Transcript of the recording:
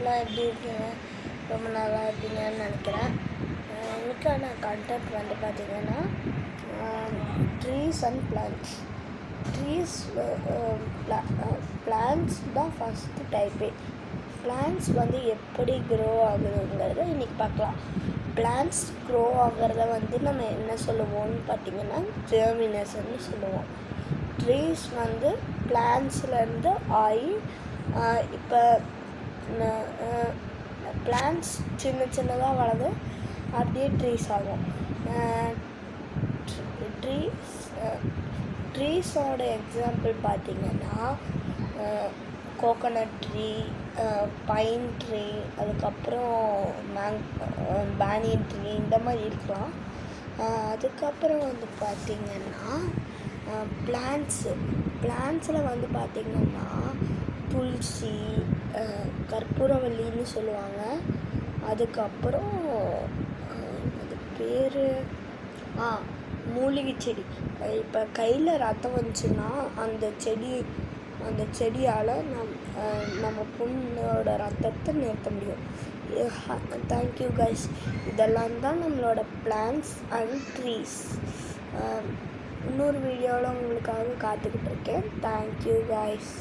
எல்லாம் எப்படி இருக்கீங்க? ரொம்ப நல்லா இருக்கீங்கன்னு நினைக்கிறேன். இன்னைக்கான கண்டென்ட் வந்து பார்த்திங்கன்னா ட்ரீஸ் அண்ட் பிளான்ட்ஸ். பிளான்ட்ஸ் தான் ஃபஸ்ட்டு டைப்பே. பிளான்ட்ஸ் வந்து எப்படி க்ரோ ஆகுதுங்கிறத இன்றைக்கி பார்க்கலாம். பிளான்ட்ஸ் க்ரோ ஆகிறத வந்து நம்ம என்ன சொல்லுவோம்னு பார்த்திங்கன்னா ஜெர்மினேஷன்னு சொல்லுவோம். ட்ரீஸ் வந்து பிளான்ட்ஸ்லேருந்து ஆகி இப்போ பிளான்ட்ஸ் சின்னதாக வளர்ந்து அப்படியே ட்ரீஸ் ஆகும். ட்ரீஸோட எக்ஸாம்பிள் பார்த்திங்கன்னா கோகோனட் ட்ரீ, பைன் ட்ரீ, அதுக்கப்புறம் பேனியன் ட்ரீ இந்த மாதிரி இருக்கலாம். அதுக்கப்புறம் வந்து பார்த்திங்கன்னா பிளான்ட்ஸில் வந்து பார்த்திங்கன்னா துளசி, கற்பூரவல்லின்னு சொல்லுவாங்க. அதுக்கப்புறம் அது பேர் மூலிகை செடி. இப்போ கையில் ரத்தம் வந்துச்சுன்னா அந்த செடியால் நம்ம பொண்ணோட ரத்தத்தை நிறுத்த முடியும். Thank you guys. இதெல்லாம் தான் நம்மளோட பிளான்ட்ஸ் அண்ட் ட்ரீஸ். இன்னொரு வீடியோவில் உங்களுக்காக காத்துக்கிட்டு இருக்கேன். Thank you guys.